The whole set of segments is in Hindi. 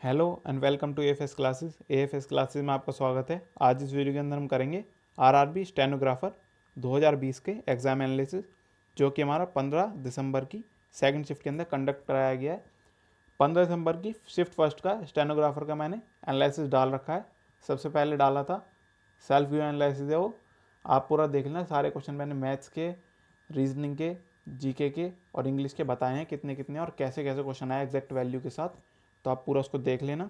Hello and welcome to AFS classes. AFS classes में आपका स्वागत है। आज इस वीडियो के अंदर हम करेंगे आरआरबी स्टेनोग्राफर 2020 के एग्ज़ाम एनालिसिस, जो कि हमारा 15 दिसंबर की सेकंड शिफ्ट के अंदर कंडक्ट कराया गया है। 15 दिसंबर की शिफ्ट फर्स्ट का स्टेनोग्राफर का मैंने एनालिसिस डाल रखा है। सबसे पहले डाला था सेल्फ व्यू एनालिसिस है, वो आप पूरा देख लेना। सारे क्वेश्चन मैंने मैथ्स के, रीजनिंग के, जीके के और इंग्लिश के बताए हैं कितने कितने और कैसे कैसे क्वेश्चन आए एग्जैक्ट वैल्यू के साथ। तो आप पूरा उसको देख लेना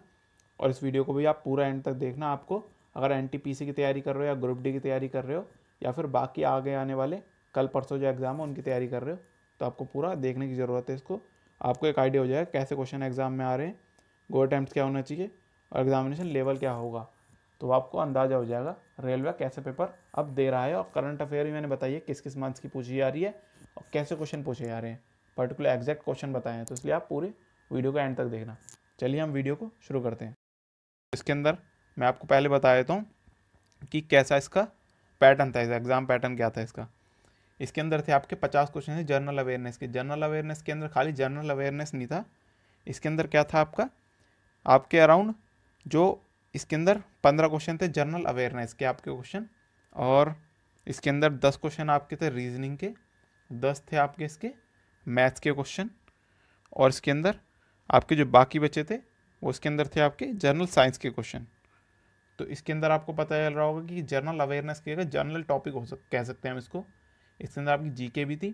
और इस वीडियो को भी आप पूरा एंड तक देखना। आपको अगर एनटीपीसी की तैयारी कर रहे हो या ग्रुप डी की तैयारी कर रहे हो या फिर बाकी आगे आने वाले कल परसों जो एग्ज़ाम है उनकी तैयारी कर रहे हो, तो आपको पूरा देखने की ज़रूरत है। इसको आपको एक आइडिया हो जाएगा कैसे क्वेश्चन एग्जाम में आ रहे हैं, गो अटैम्प्ट क्या होना चाहिए और एग्जामिनेशन लेवल क्या होगा। तो आपको अंदाज़ा हो जाएगा रेलवे कैसे पेपर अब दे रहा है। और करंट अफेयर भी मैंने बताइए किस किस मार्क्स की पूछी जा रही है और कैसे क्वेश्चन पूछे जा रहे हैं, पर्टिकुलर एग्जैक्ट क्वेश्चन बताए हैं। तो इसलिए आप पूरे वीडियो को एंड तक देखना। चलिए हम वीडियो को शुरू करते हैं। इसके अंदर मैं आपको पहले बता देता हूँ कि कैसा इसका पैटर्न था, एग्जाम पैटर्न क्या था इसका। इसके अंदर थे आपके 50 क्वेश्चन थे जनरल अवेयरनेस के। जनरल अवेयरनेस के अंदर खाली जनरल अवेयरनेस नहीं था, इसके अंदर क्या था आपके अराउंड जो इसके अंदर 15 क्वेश्चन थे जनरल अवेयरनेस के आपके क्वेश्चन, और इसके अंदर 10 क्वेश्चन आपके थे रीजनिंग के, 10 थे आपके इसके मैथ्स के क्वेश्चन, और इसके अंदर आपके जो बाकी बचे थे वो इसके अंदर थे आपके जनरल साइंस के क्वेश्चन। तो इसके अंदर आपको पता चल रहा होगा कि जनरल अवेयरनेस के जनरल टॉपिक कह सकते हैं हम इसको। इसके अंदर आपकी जीके भी थी,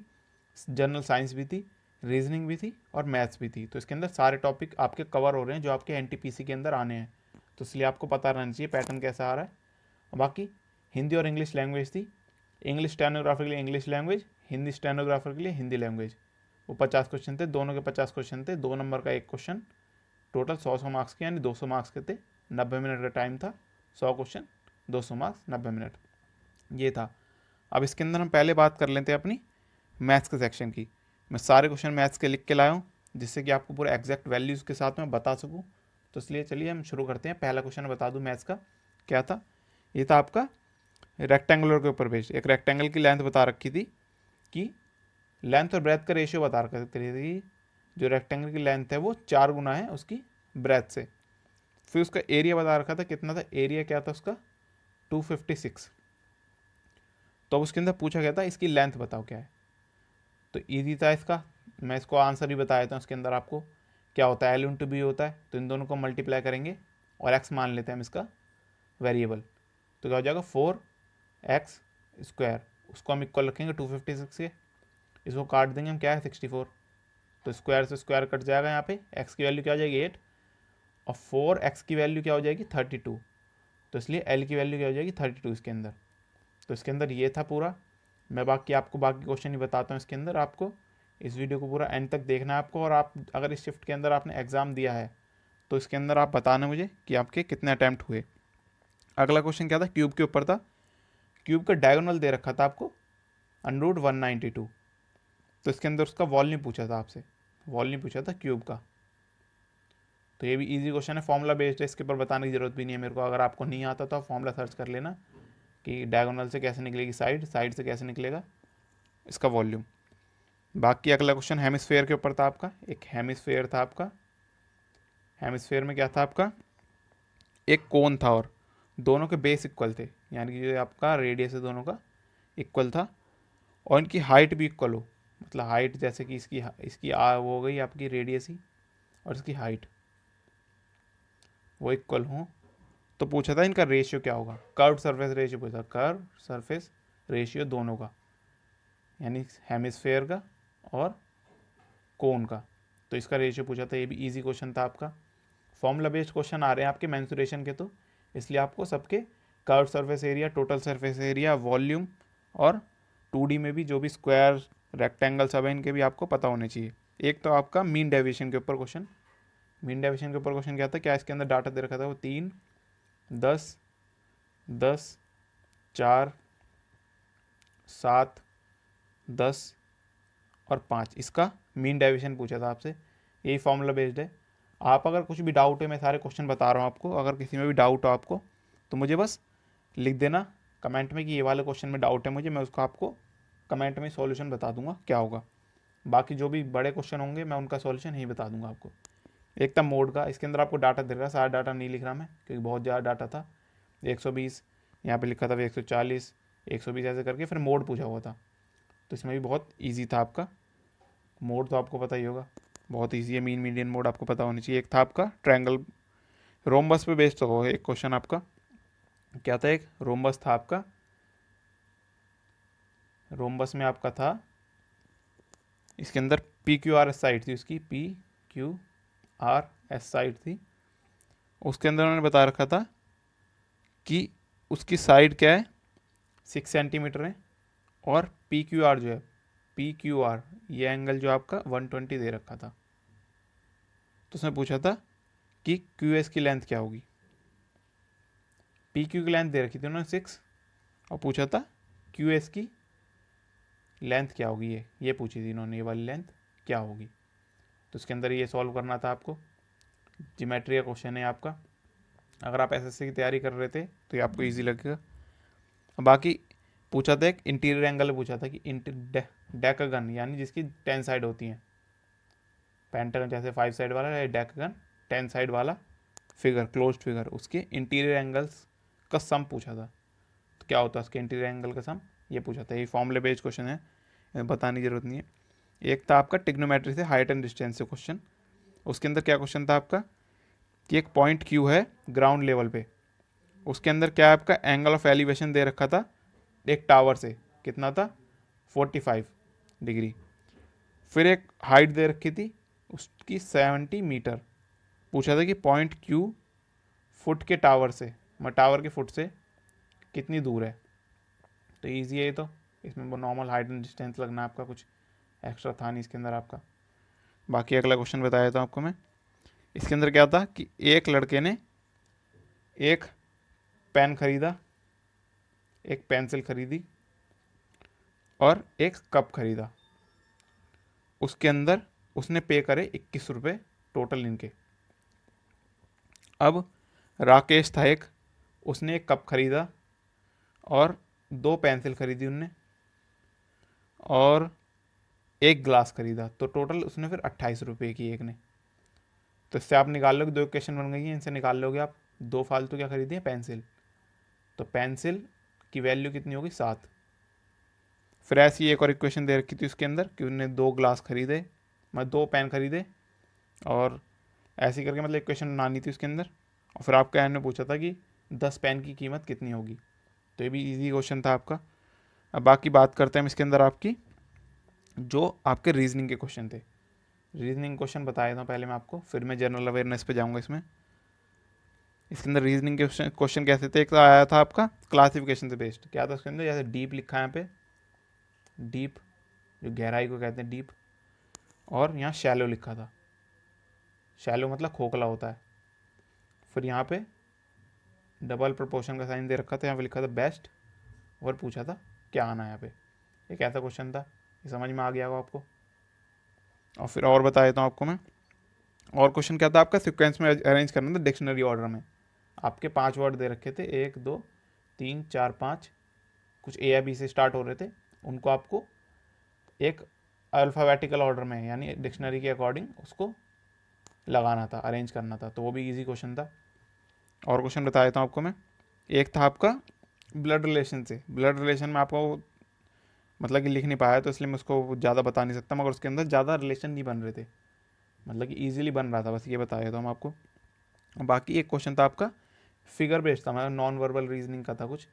जनरल साइंस भी थी, रीजनिंग भी थी और मैथ्स भी थी। तो इसके अंदर सारे टॉपिक आपके कवर हो रहे हैं जो आपके एनटीपीसी के अंदर आने हैं। तो इसलिए आपको पता रहना चाहिए पैटर्न कैसा आ रहा है। बाकी हिंदी और इंग्लिश लैंग्वेज थी, इंग्लिश स्टेनोग्राफर के लिए इंग्लिश लैंग्वेज, हिंदी स्टेनोग्राफर के लिए हिंदी लैंग्वेज। वो 50 क्वेश्चन थे, दोनों के 50 क्वेश्चन थे, 2 नंबर का एक क्वेश्चन, टोटल 100 मार्क्स के, यानी 200 मार्क्स के थे। 90 मिनट का टाइम था, 100 क्वेश्चन 200 मार्क्स 90 मिनट, ये था। अब इसके अंदर हम पहले बात कर लेते हैं अपनी मैथ्स के सेक्शन की। मैं सारे क्वेश्चन मैथ्स के लिख के लाया हूँ जिससे कि आपको पूरा एग्जैक्ट वैल्यूज़ के साथ में बता सकूँ। तो इसलिए चलिए हम शुरू करते हैं। पहला क्वेश्चन बता दूँ मैथ्स का क्या था। ये था आपका रेक्टेंगुलर के ऊपर बेस्ड। एक रेक्टेंगल की लेंथ बता रखी थी कि लेंथ और ब्रेथ का रेशियो बता रखा थी। जो रेक्टेंगल की लेंथ है वो 4 गुना है उसकी ब्रेथ से। फिर उसका एरिया बता रखा था, कितना था एरिया, क्या था उसका 256। तो अब उसके अंदर पूछा गया था इसकी लेंथ बताओ क्या है। तो ईजी था इसका, मैं इसको आंसर भी बता देता हूँ। इसके अंदर आपको क्या होता है, एल इंटू बी होता है, तो इन दोनों को मल्टीप्लाई करेंगे और एक्स मान लेते हैं हम इसका वेरिएबल। तो क्या हो जाएगा 4x स्क्वायर, उसको हम इक्वल रखेंगे 256 के, इसको काट देंगे हम, क्या है 64। तो स्क्वायर से स्क्वायर कट जाएगा, यहाँ पे x की वैल्यू क्या हो जाएगी 8 और 4x की वैल्यू क्या हो जाएगी 32। तो इसलिए l की वैल्यू क्या हो जाएगी 32 इसके अंदर। तो इसके अंदर ये था पूरा। मैं बाकी आपको बाकी क्वेश्चन ही बताता हूँ इसके अंदर। आपको इस वीडियो को पूरा एंड तक देखना है आपको। और आप अगर इस शिफ्ट के अंदर आपने एग्ज़ाम दिया है तो इसके अंदर आप बताना मुझे कि आपके कितने अटैम्प्ट हुए। अगला क्वेश्चन क्या था, क्यूब के ऊपर था। क्यूब का डायगोनल दे रखा था आपको √192। तो इसके अंदर उसका वॉल्यूम पूछा था आपसे, वॉल्यूम पूछा था क्यूब का। तो ये भी इजी क्वेश्चन है, फॉर्मूला बेस्ड है, इसके ऊपर बताने की जरूरत भी नहीं है मेरे को। अगर आपको नहीं आता तो आप फॉर्मूला सर्च कर लेना कि डायगोनल से कैसे निकलेगी साइड, साइड से कैसे निकलेगा इसका वॉल्यूम। बाकी अगला क्वेश्चन हेमिस्फेयर के ऊपर था आपका। एक हेमिस्फेयर था आपका, हेमिस्फेयर में क्या था आपका, एक कोन था और दोनों के बेस इक्वल थे, यानी कि जो आपका रेडियस है दोनों का इक्वल था और इनकी हाइट भी इक्वल हो। मतलब हाइट जैसे कि इसकी वो हो गई आपकी रेडियस ही, और इसकी हाइट वो इक्वल हो। तो पूछा था इनका रेशियो क्या होगा, कर्व सरफेस रेशियो पूछा, कर्व सरफेस रेशियो दोनों का, यानी हेमिस्फेयर का और कोन का। तो इसका रेशियो पूछा था, ये भी इजी क्वेश्चन था आपका। फॉर्मूला बेस्ड क्वेश्चन आ रहे हैं आपके मेंसुरेशन के, तो इसलिए आपको सबके curve surface area, total surface area, volume और 2D में भी जो भी स्क्वायर रेक्टेंगल सब है इनके भी आपको पता होने चाहिए। एक तो आपका मीन डेविएशन के ऊपर क्वेश्चन, मीन डेविएशन के ऊपर क्वेश्चन क्या था, क्या इसके अंदर डाटा दे रखा था वो 3, 10, 10, 4, 7, 10 और 5, इसका मीन डेविएशन पूछा था आपसे। यही फॉर्मूला बेस्ड है। आप अगर कुछ भी डाउट है, मैं सारे क्वेश्चन बता रहा हूँ आपको, अगर किसी में भी डाउट हो आपको तो मुझे बस लिख देना कमेंट में कि ये वाले क्वेश्चन में डाउट है मुझे, मैं उसको आपको कमेंट में सॉल्यूशन बता दूंगा क्या होगा। बाकी जो भी बड़े क्वेश्चन होंगे मैं उनका सॉल्यूशन ही बता दूंगा आपको। एक था मोड का, इसके अंदर आपको डाटा दे रहा, सारा डाटा नहीं लिख रहा मैं क्योंकि बहुत ज़्यादा डाटा था। 120 यहाँ पे लिखा था, 140, 120 ऐसे करके फिर मोड पूछा हुआ था। तो इसमें भी बहुत ईजी था आपका। मोड तो आपको पता ही होगा, बहुत ईजी है, मीन मीडियन मोड आपको पता होनी चाहिए। एक था आपका ट्रायंगल, रोम्बस पे बेस्ड हो एक क्वेश्चन आपका। क्या था, एक रोम्बस था आपका। रोम्बस में आपका था, इसके अंदर P Q R S side थी उसकी, P Q R S side थी। उसके अंदर उन्होंने बता रखा था कि उसकी साइड क्या है, 6 सेंटीमीटर है। और पी क्यू आर जो है, पी क्यू आर ये एंगल जो आपका 120 दे रखा था। तो उसने पूछा था कि क्यू एस की लेंथ क्या होगी। पी क्यू की लेंथ दे रखी थी उन्होंने 6, और पूछा था क्यू एस की लेंथ क्या होगी, ये पूछी थी इन्होंने, ये वाली लेंथ क्या होगी। तो इसके अंदर ये सॉल्व करना था आपको, ज्योमेट्री का क्वेश्चन है आपका। अगर आप एसएससी की तैयारी कर रहे थे तो ये आपको इजी लगेगा। बाकी पूछा था, एक इंटीरियर एंगल पूछा था कि डेकागन यानी जिसकी 10 साइड होती हैं, पेंटागन जैसे 5 साइड वाला, या डेकागन 10 साइड वाला फिगर, क्लोज्ड फिगर, उसके इंटीरियर एंगल्स का सम पूछा था। तो क्या होता है उसके इंटीरियर एंगल का सम, ये पूछा था। ये फॉर्मूले बेस्ड क्वेश्चन है, बताने की जरूरत नहीं है। एक था आपका टिग्नोमेट्री से हाइट एंड डिस्टेंस से क्वेश्चन। उसके अंदर क्या क्वेश्चन था आपका कि एक पॉइंट क्यू है ग्राउंड लेवल पे, उसके अंदर क्या है आपका एंगल ऑफ एलिवेशन दे रखा था एक टावर से, कितना था 45 डिग्री। फिर एक हाइट दे रखी थी उसकी 70 मीटर। पूछा था कि पॉइंट क्यू फुट के टावर से, मतलब टावर के फुट से कितनी दूर है। तो ईजी है ये तो, इसमें वो नॉर्मल हाइट एंड डिस्टेंस लगना है आपका, कुछ एक्स्ट्रा था नहीं इसके अंदर आपका। बाकी अगला क्वेश्चन बताया था आपको मैं। इसके अंदर क्या था कि एक लड़के ने एक पेन खरीदा, एक पेंसिल खरीदी और एक कप खरीदा। उसके अंदर उसने पे करे 21 रुपये टोटल इनके। अब राकेश था एक, उसने एक कप खरीदा और 2 पेंसिल खरीदी उनने और एक ग्लास खरीदा, तो टोटल उसने फिर 28 रुपये की एक ने। तो इससे आप निकाल लोगे, 2 इक्वेशन बन गई हैं, इनसे निकाल लोगे आप। 2 फालतू क्या खरीदी है, पेंसिल, तो पेंसिल की वैल्यू कितनी होगी 7। फिर ऐसी एक और इक्वेशन दे रखी थी उसके अंदर कि उन्होंने 2 ग्लास खरीदे, मतलब 2 पेन खरीदे, और ऐसे करके मतलब इक्वेशन बनानी थी उसके अंदर। और फिर आपका एन ने पूछा था कि 10 पेन की कीमत कितनी होगी। तो ये भी इजी क्वेश्चन था आपका। अब बाकी बात करते हैं हम इसके अंदर आपकी, जो आपके रीजनिंग के क्वेश्चन थे। रीजनिंग क्वेश्चन बताया था पहले मैं आपको, फिर मैं जनरल अवेयरनेस पे जाऊंगा इसमें। इसके अंदर रीजनिंग के क्वेश्चन कैसे थे, एक तो आया था आपका क्लासिफिकेशन से बेस्ड। क्या था उसके अंदर, जैसे डीप लिखा है यहाँ पे, डीप जो गहराई को कहते हैं डीप, और यहाँ शैलो लिखा था, शैलो मतलब खोखला होता है। फिर यहाँ पे डबल प्रपोर्शन का साइन दे रखा था, यहाँ पे लिखा था बेस्ट, और पूछा था क्या आना है यहाँ पे। एक ऐसा क्वेश्चन था, ये समझ में आ गया होगा आपको। और फिर और बता देता हूँ आपको मैं। और क्वेश्चन क्या था आपका, सिक्वेंस में अरेंज करना था डिक्शनरी ऑर्डर में। आपके 5 वर्ड दे रखे थे, 1 2 3 4 5, कुछ ए या बी से स्टार्ट हो रहे थे, उनको आपको एक अल्फ़ाबेटिकल ऑर्डर में यानी डिक्शनरी के अकॉर्डिंग उसको लगाना था, अरेंज करना था। तो वो भी इजी क्वेश्चन था। और क्वेश्चन बता देता हूँ आपको मैं। एक था आपका ब्लड रिलेशन से, ब्लड रिलेशन में आपको मतलब कि लिख नहीं पाया तो इसलिए मैं उसको ज़्यादा बता नहीं सकता, मगर उसके अंदर ज़्यादा रिलेशन नहीं बन रहे थे, मतलब कि ईजिली बन रहा था, बस ये बताया था हम आपको। बाकी एक क्वेश्चन था आपका फिगर बेस्ड था, मतलब नॉन वर्बल रीजनिंग का था कुछ।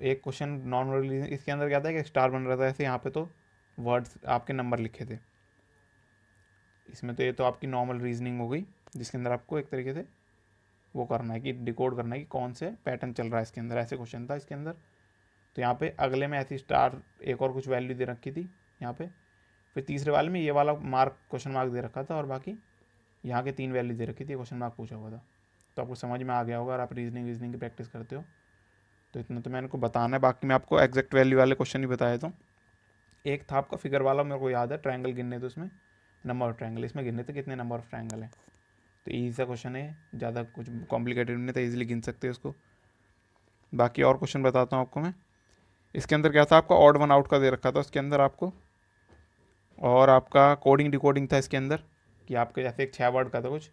एक क्वेश्चन नॉन वर्बल रीजनिंग, इसके अंदर क्या था कि स्टार बन रहा था ऐसे, यहाँ पे तो वर्ड्स आपके नंबर लिखे थे इसमें। तो ये तो आपकी नॉर्मल रीजनिंग हो गई, जिसके अंदर आपको एक तरीके से वो करना है कि डिकोड करना है कि कौन से पैटर्न चल रहा है इसके अंदर। ऐसे क्वेश्चन था इसके अंदर। तो यहाँ पे अगले में ऐसी स्टार एक और कुछ वैल्यू दे रखी थी यहाँ पे। फिर तीसरे वाले में ये वाला मार्क क्वेश्चन मार्क दे रखा था, और बाकी यहाँ के 3 वैल्यू दे रखी थी, क्वेश्चन मार्क पूछा हुआ था। तो आपको समझ में आ गया होगा, और आप रीजनिंग की प्रैक्टिस करते हो। तो इतना तो मैंने को बताना है, बाकी मैं आपको एग्जैक्ट वैल्यू वाले क्वेश्चन ही बताया था। एक था आपका फिगर वाला, मेरे को याद है, ट्रायंगल गिनने थे उसमें, नंबर ऑफ ट्रायंगल इसमें गिनने थे कितने नंबर ऑफ ट्रायंगल हैं। तो ईजी सा क्वेश्चन है, ज़्यादा कुछ कॉम्प्लिकेटेड नहीं था, ईजिली गिन सकते हैं उसको। बाकी और क्वेश्चन बताता हूँ आपको मैं। इसके अंदर क्या था आपका ऑड वन आउट का दे रखा था उसके अंदर आपको, और आपका कोडिंग डिकोडिंग था इसके अंदर। कि आपके जैसे एक 6 वर्ड का था कुछ,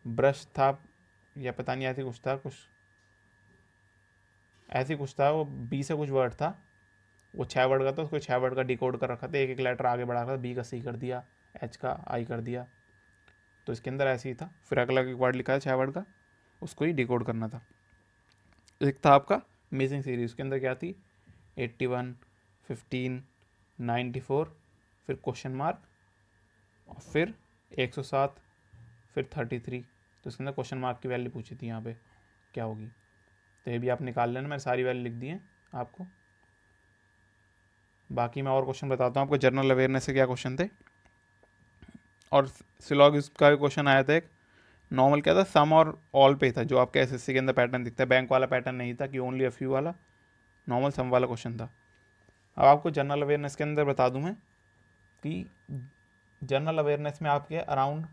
ब्रश था या पता नहीं ऐसे कुछ था, कुछ ऐसे कुछ था, वो 20 से कुछ वर्ड था, वो 6 वर्ड का था, उसको 6 वर्ड का डिकोड कर रखा था, एक एक लेटर आगे बढ़ा कर बी का सी कर दिया, एच का आई कर दिया। तो इसके अंदर ऐसे ही था। फिर अगला एक वर्ड लिखा है 6 वर्ड का, उसको ही डिकोड करना था। एक था आपका मिसिंग सीरीज, उसके अंदर क्या थी, 81, 15, 94, फिर क्वेश्चन मार्क, और फिर 107, फिर 33। तो इसके अंदर क्वेश्चन मार्क की वैल्यू पूछी थी यहाँ पे क्या होगी। तो ये भी आप निकाल लेना, मैंने सारी वैल्यू लिख दी है आपको। बाकी मैं और क्वेश्चन बताता हूँ आपको। जनरल अवेयरनेस से क्या क्वेश्चन थे, और सिलॉग का भी क्वेश्चन आया था एक। नॉर्मल क्या था, सम और ऑल पे था, जो आपके एसएससी के अंदर पैटर्न दिखता है। बैंक वाला पैटर्न नहीं था कि ओनली अ फ्यू वाला, नॉर्मल सम वाला क्वेश्चन था। अब आपको जनरल अवेयरनेस के अंदर बता दूं मैं कि जनरल अवेयरनेस में आपके अराउंड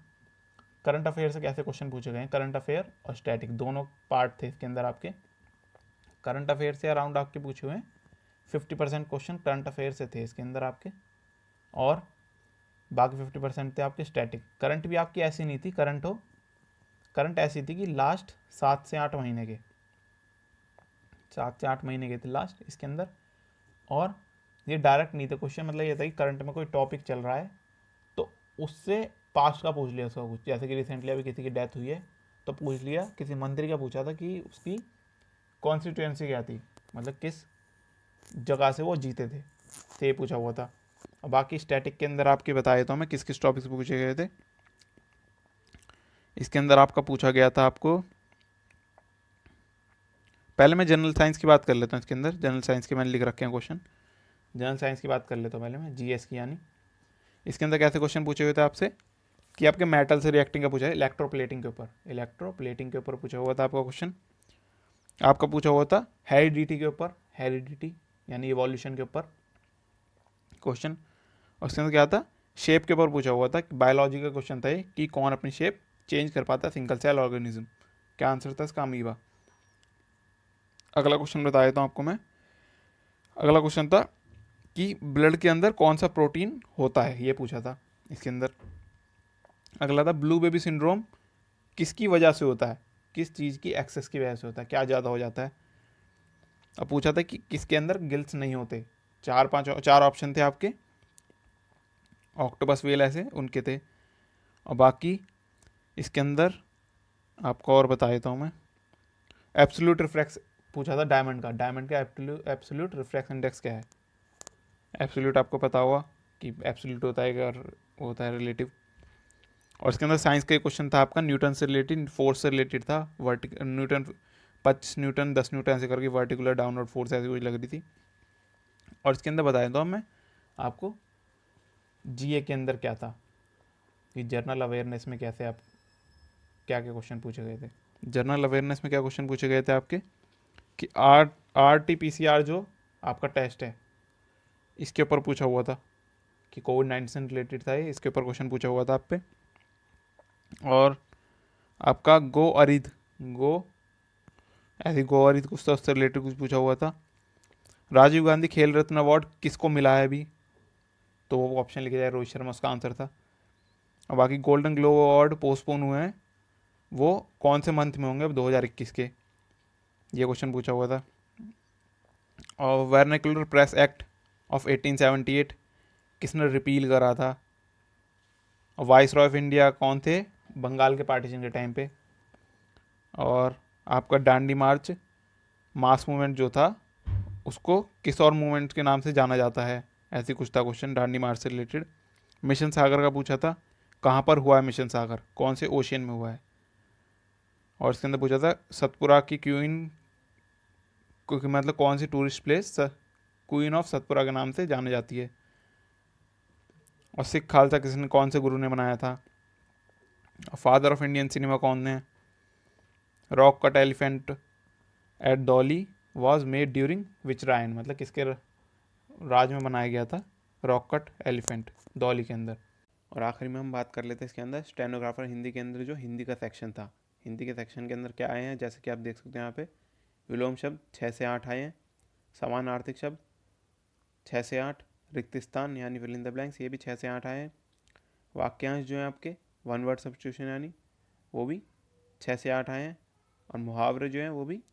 करंट अफेयर से कैसे क्वेश्चन पूछे गए हैं। करंट अफेयर और स्टैटिक दोनों पार्ट थे इसके अंदर आपके। करंट अफेयर से अराउंड आपके पूछे हुए 50% क्वेश्चन करंट अफेयर से थे इसके अंदर आपके, और बाकी 50% थे आपके स्टैटिक। करंट भी आपकी ऐसी नहीं थी, करंट ऐसी थी कि लास्ट 7 से 8 महीने के, 7 से 8 महीने के थे लास्ट इसके अंदर। और ये डायरेक्ट नहीं थे क्वेश्चन, मतलब ये था कि करंट में कोई टॉपिक चल रहा है तो उससे पास्ट का पूछ लिया उसका कुछ। जैसे कि रिसेंटली अभी किसी की डेथ हुई है तो पूछ लिया, किसी मंत्री का पूछा था कि उसकी कॉन्स्टिट्यूएंसी क्या थी, मतलब किस जगह से वो जीते थे, तो ये पूछा हुआ था। और बाकी स्टैटिक के अंदर आपके बता देता हूँ मैं किस किस टॉपिक से पूछे गए थे। इसके अंदर आपका पूछा गया था आपको, पहले मैं जनरल साइंस की बात कर लेता हूँ। इसके अंदर जनरल साइंस के मैंने लिख रखे हैं क्वेश्चन। जनरल साइंस की बात कर लेता हूँ पहले मैं, जीएस की यानी। इसके अंदर कैसे क्वेश्चन पूछे हुए थे आपसे कि आपके मेटल से रिएक्टिंग का पूछा है, इलेक्ट्रोप्लेटिंग के ऊपर, इलेक्ट्रोप्लेटिंग के ऊपर पूछा हुआ था आपका क्वेश्चन। आपका पूछा हुआ था हेरिडिटी के ऊपर, हेरिडिटी यानी इवोल्यूशन के ऊपर क्वेश्चन। और उसके अंदर क्या था, शेप के ऊपर पूछा हुआ था। बायोलॉजी का क्वेश्चन था ये कि कौन अपनी शेप चेंज कर पाता है, सिंगल सेल ऑर्गेनिज्म। क्या आंसर था इसका, अमीबा। अगला क्वेश्चन बता देता हूँ आपको मैं। अगला क्वेश्चन था कि ब्लड के अंदर कौन सा प्रोटीन होता है, ये पूछा था इसके अंदर। अगला था ब्लू बेबी सिंड्रोम किसकी वजह से होता है, किस चीज़ की एक्सेस की वजह से होता है, क्या ज़्यादा हो जाता है। अब पूछा था कि किसके अंदर गिल्स नहीं होते। चार ऑप्शन थे आपके, ऑक्टोपस वेल ऐसे उनके थे। और बाकी इसके अंदर आपको और बता देता हूँ मैं। एब्सोल्यूट रिफ्लेक्स पूछा था डायमंड का एब्सोल्यूट रिफ्लेक्स इंडेक्स क्या है। एब्सोल्यूट आपको पता होगा कि एब्सोल्यूट होता है अगर होता है रिलेटिव। और इसके अंदर साइंस का क्वेश्चन था आपका न्यूटन से रिलेटेड, फोर्स से रिलेटेड था। न्यूटन 25 न्यूटन 10 न्यूटन ऐसे करके वर्टिकुलर डाउनवर्ड फोर्स ऐसी कुछ लग रही थी। और इसके अंदर बताया था मैं आपको जीए के अंदर क्या था, कि जर्नल अवेयरनेस में कैसे आप क्या क्या क्वेश्चन पूछे गए थे। जनरल अवेयरनेस में क्या क्वेश्चन पूछे गए थे आपके कि R T P C R जो आपका टेस्ट है इसके ऊपर पूछा हुआ था कि कोविड-19 से रिलेटेड था ये, इसके ऊपर क्वेश्चन पूछा हुआ था आप पे। और आपका गो ऐसे गो अरिद कुछ था, उससे रिलेटेड कुछ पूछा हुआ था। राजीव गांधी खेल रत्न अवार्ड किसको मिला है अभी, तो वो ऑप्शन लिखे जाए रोहित शर्मा, उसका आंसर था। और बाकी गोल्डन ग्लोब अवार्ड पोस्टपोन हुए हैं, वो कौन से मंथ में होंगे, अब 2021 के, ये क्वेश्चन पूछा हुआ था। और वर्नाकुलर प्रेस एक्ट ऑफ 1878 किसने रिपील करा था। वाइस रॉय ऑफ इंडिया कौन थे, बंगाल के पार्टीशन के टाइम पे। और आपका डांडी मार्च मास मूवमेंट जो था उसको किस और मूवमेंट के नाम से जाना जाता है, ऐसी कुछ था क्वेश्चन डांडी मार्च से रिलेटेड। मिशन सागर का पूछा था, कहाँ पर हुआ है मिशन सागर, कौन से ओशियन में हुआ है। और इसके अंदर पूछा था सतपुरा की क्वीन, मतलब कौन सी tourist place queen of Satpura के नाम से जानी जाती है। और सिख खालसा किसने, कौन से गुरु ने बनाया था। फादर ऑफ इंडियन सिनेमा कौन है। Rock cut elephant at Dhauli was made during which reign, मतलब किसके राज में बनाया गया था रॉक कट एलिफेंट, डॉली के अंदर। और आखिरी में हम बात कर लेते हैं इसके अंदर स्टेनोग्राफर हिंदी के अंदर, जो हिंदी का सेक्शन था। हिंदी के सेक्शन के अंदर क्या आए हैं, जैसे कि आप देख सकते हैं यहाँ पे विलोम शब्द 6 से 8 आए हैं, समान आर्थिक शब्द 6 से 8, रिक्त स्थान यानी फिल इन द ब्लैंक्स ये भी 6 से 8 आए हैं। वाक्यांश जो हैं आपके 1 वर्ड सब्स्टिट्यूशन यानी वो भी 6 से 8 आए हैं, और मुहावरे जो हैं वो भी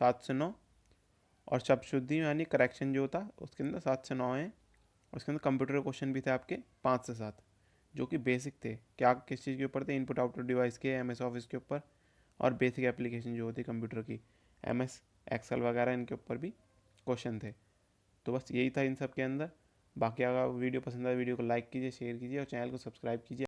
7 से 9, और शब्द शुद्धि यानी करेक्शन जो होता उसके अंदर 7 से 9 हैं। उसके अंदर कंप्यूटर क्वेश्चन भी थे आपके 5 से 7, जो कि बेसिक थे। क्या किस चीज़ के ऊपर थे? इनपुट आउटपुट डिवाइस के, MS ऑफिस के ऊपर, और बेसिक एप्लीकेशन जो होती है कंप्यूटर की, MS एक्सेल वगैरह, इनके ऊपर भी क्वेश्चन थे। तो बस यही था इन सब के अंदर। बाकी अगर वीडियो पसंद आए वीडियो को लाइक कीजिए, शेयर कीजिए और चैनल को सब्सक्राइब कीजिए।